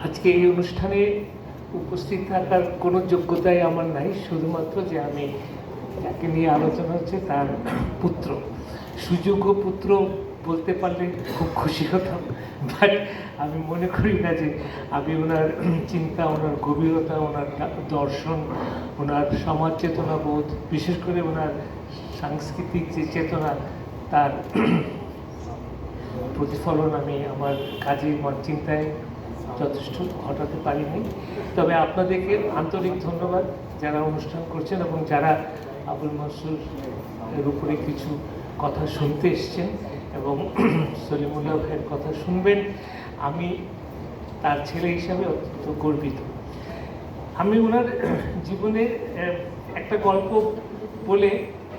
আজকে এই অনুষ্ঠানে উপস্থিত থাকার কোনো যোগ্যতাই আমার নাই, শুধুমাত্র যে আমি যাকে নিয়ে আলোচনা হচ্ছে তার পুত্র, সুযোগ্য পুত্র বলতে পারলে খুব খুশি হতাম। বাট আমি মনে করি না যে আমি ওনার চিন্তা, ওনার গভীরতা, ওনার দর্শন, ওনার সমাজ চেতনা বোধ, বিশেষ করে ওনার সাংস্কৃতিক যে চেতনা, তার প্রতিফলন আমি আমার কাজে, আমার চিন্তায় যথেষ্ট ঘটাতে পারিনি। তবে আপনাদেরকে আন্তরিক ধন্যবাদ যারা অনুষ্ঠান করছেন এবং যারা আবুল মনসুর এর উপরে কিছু কথা শুনতে এসছেন এবং সলিমুল্লাহ ভাইয়ের কথা শুনবেন। আমি তার ছেলে হিসাবে অত্যন্ত গর্বিত। আমি ওনার জীবনের একটা গল্প বলে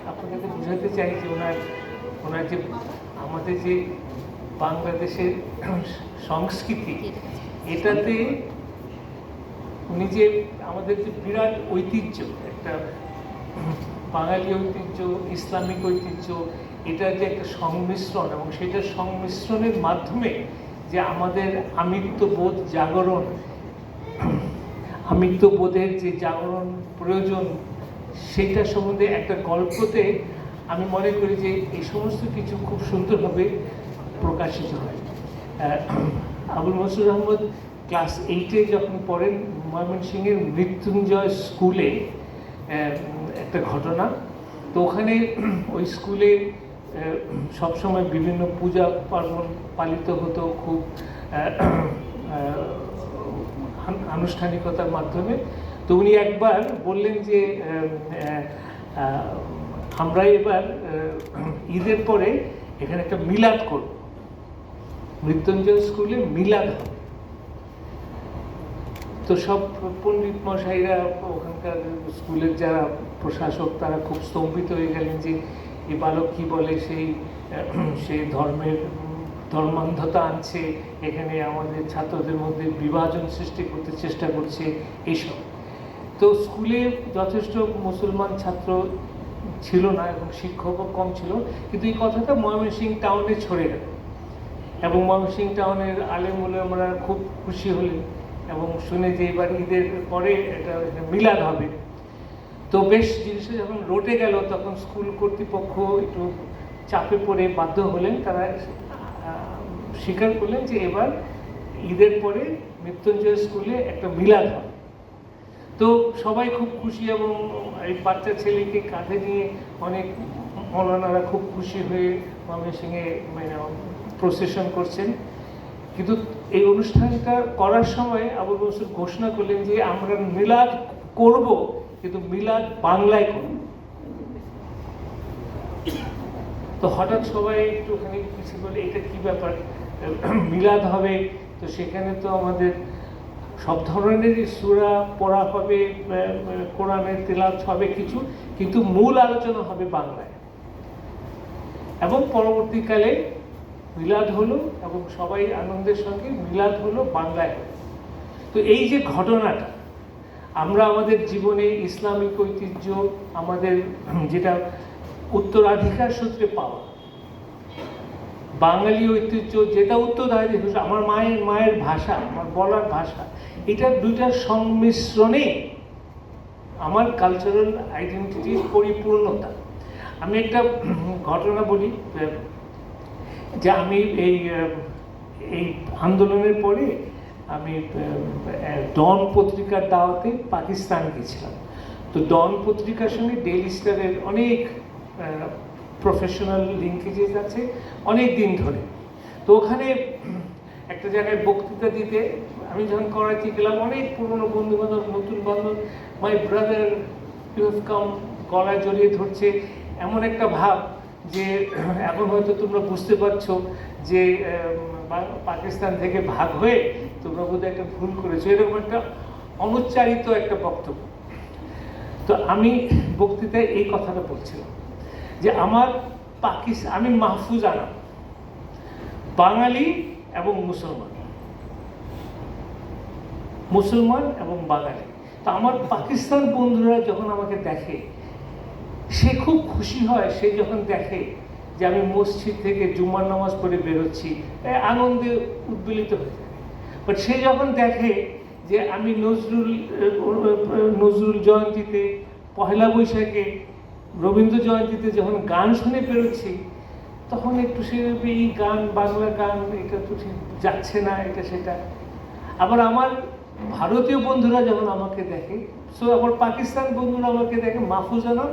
আপনাদেরকে বোঝাতে চাই যে ওনার যে আমাদের যে বাংলাদেশের সংস্কৃতি, এটাতে উনি যে আমাদের যে বিরাট ঐতিহ্য, একটা বাঙালি ঐতিহ্য, ইসলামিক ঐতিহ্য, এটার যে একটা সংমিশ্রণ এবং সেটার সংমিশ্রণের মাধ্যমে যে আমাদের আমিত্ববোধ জাগরণ, আমিত্ববোধের যে জাগরণ প্রয়োজন, সেটা সম্বন্ধে একটা গল্পতে আমি মনে করি যে এই সমস্ত কিছু খুব সুন্দরভাবে প্রকাশিত হয়। আবুল মনসুর আহমদ ক্লাস 8-এ যখন পড়েন, ময়মনসিংহের মৃত্যুঞ্জয় স্কুলে একটা ঘটনা। তো ওখানে ওই স্কুলে সবসময় বিভিন্ন পূজা পার্বণ পালিত হতো খুব আনুষ্ঠানিকতার মাধ্যমে। তো উনি একবার বললেন যে আমরা এবার ঈদের পরে এখানে একটা মিলাদ করব, মৃত্যুঞ্জয় স্কুলে মিলাদ হবে। তো সব পণ্ডিত মশাইরা, ওখানকার স্কুলের যারা প্রশাসক, তারা খুব স্তম্ভিত হয়ে গেলেন যে এই বালক কি বলে, সেই ধর্মান্ধতা আনছে এখানে, আমাদের ছাত্রদের মধ্যে বিভাজন সৃষ্টি করতে চেষ্টা করছে, এইসব। তো স্কুলে যথেষ্ট মুসলমান ছাত্র ছিল না এবং শিক্ষকও কম ছিল, কিন্তু এই কথাটা ময়মনসিংহ টাউনে ছড়ে গেল এবং ময়মনসিংহ টাউনের আলেম ওলামারা খুব খুশি হলেন এবং শুনে যে এবার ঈদের পরে এটা মিলাদ হবে। তো বেশ জিনিসটা যখন রটে গেল, তখন স্কুল কর্তৃপক্ষ একটু চাপে পড়ে বাধ্য হলেন, তারা স্বীকার করলেন যে এবার ঈদের পরে মৃত্যুঞ্জয় স্কুলে একটা মিলাদ হবে। তো সবাই খুব খুশি এবং এই বাচ্চা ছেলেকে কাঁধে নিয়ে অনেক মৌলানারা খুব খুশি হয়ে ময়মনসিংহে প্রসেশন করছেন। কিন্তু এই অনুষ্ঠানটা করার সময় আবুল মনসুর ঘোষণা করলেন যে আমরা মিলাদ করব, কিন্তু মিলাদ বাংলায় করব। তো হঠাৎ সবাই একটুখানি পিছিয়ে বলে, এটা কি ব্যাপার, মিলাদ হবে, তো সেখানে তো আমাদের সব ধরনেরই সূরা পড়া হবে, কোরআনের তেলাওয়াত হবে কিছু, কিন্তু মূল আলোচনা হবে বাংলায়। এবং পরবর্তীকালে মিলাদ হলো এবং সবাই আনন্দের সঙ্গে মিলাদ হলো বাংলায়। তো এই যে ঘটনাটা, আমরা আমাদের জীবনে ইসলামিক ঐতিহ্য, আমাদের যেটা উত্তরাধিকার সূত্রে পাওয়া বাঙালি ঐতিহ্য, যেটা উত্তরাধিকার, আমার মায়ের ভাষা, আমার বলার ভাষা, এটা দুইটার সংমিশ্রণে আমার কালচারাল আইডেন্টিটির পরিপূর্ণতা। আমি একটা ঘটনা বলি যে আমি এই আন্দোলনের পরে আমি ডন পত্রিকার দাওয়াতে পাকিস্তান গেছিলাম। তো ডন পত্রিকার সঙ্গে ডেইলি স্টারের অনেক প্রফেশনাল লিঙ্কেজেস আছে অনেক দিন ধরে। তো ওখানে একটা জায়গায় বক্তৃতা দিতে আমি যখন করাচি গেলাম, অনেক পুরনো বন্ধু বান্ধব, নতুন বান্ধব, my brother you have come, গলায় জড়িয়ে ধরছে, এমন একটা ভাব যে এখন হয়তো তোমরা বুঝতে পারছো যে পাকিস্তান থেকে ভাগ হয়ে তোমরা বোধহয় একটা ভুল করেছো, এরকম একটা অনুচ্চারিত একটা বক্তব্য। তো আমি বক্তৃতায় এই কথাটা বলছিলাম যে আমি মাহফুজ আনাম, বাঙালি এবং মুসলমান এবং বাঙালি। তো আমার পাকিস্তান বন্ধুরা যখন আমাকে দেখে, সে খুব খুশি হয়, সে যখন দেখে যে আমি মসজিদ থেকে জুম্মার নামাজ পড়ে বেরোচ্ছি, আনন্দে উদ্বেলিত হয়ে যায়। বাট সে যখন দেখে যে আমি নজরুল জয়ন্তীতে, পহেলা বৈশাখে, রবীন্দ্র জয়ন্তীতে যখন গান শুনে বেরোচ্ছি, তখন একটু সে এই গান, বাংলা গান, এটা তো ঠিক যাচ্ছে না, এটা সেটা। আবার আমার ভারতীয় বন্ধুরা যখন আমাকে দেখে, সো আমার পাকিস্তান বন্ধুরা আমাকে দেখে মাহফুজানা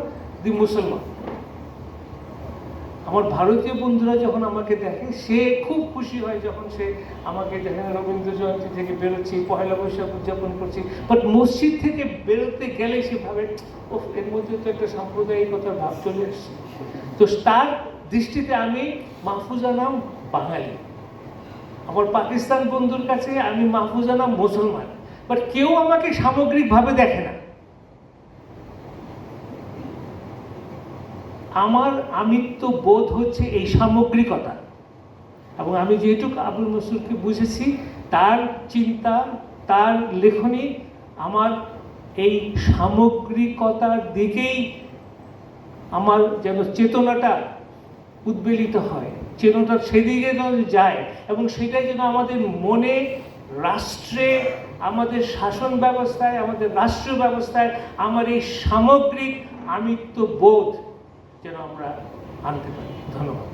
দি মুসলমান। আমার ভারতীয় বন্ধুরা যখন আমাকে দেখে, সে খুব খুশি হয় যখন সে আমাকে দেখে রবীন্দ্র জয়ন্তী থেকে বেরোচ্ছি, পয়লা বৈশাখ উদযাপন করছি। বাট মসজিদ থেকে বেরোতে গেলে সে ভাবে, ও এর মধ্যে তো একটা সাম্প্রদায়িকতার ভাব চলে এসছে। তো তার দৃষ্টিতে আমি মাহফুজানা বাঙালি, আমার পাকিস্তান বন্ধুর কাছে আমি মাহফুজানা মুসলমান। বাট কেউ আমাকে সামগ্রিকভাবে দেখে না। আমার আমিত্ব বোধ হচ্ছে এই সামগ্রিকতা, এবং আমি যেটুকু আবুল মনসুরকে বুঝেছি, তার চিন্তা, তার লেখনী আমার এই সামগ্রিকতার দিকেই আমার যেন চেতনাটা উদ্বেলিত হয়, চেতনাটা সেদিকে যেন যায়, এবং সেটাই যেন আমাদের মনে, রাষ্ট্রে, আমাদের শাসন ব্যবস্থায়, আমাদের রাষ্ট্র ব্যবস্থায় আমার এই সামগ্রিক আমিত্ব বোধ যেন আমরা আনতে পারি। ধন্যবাদ।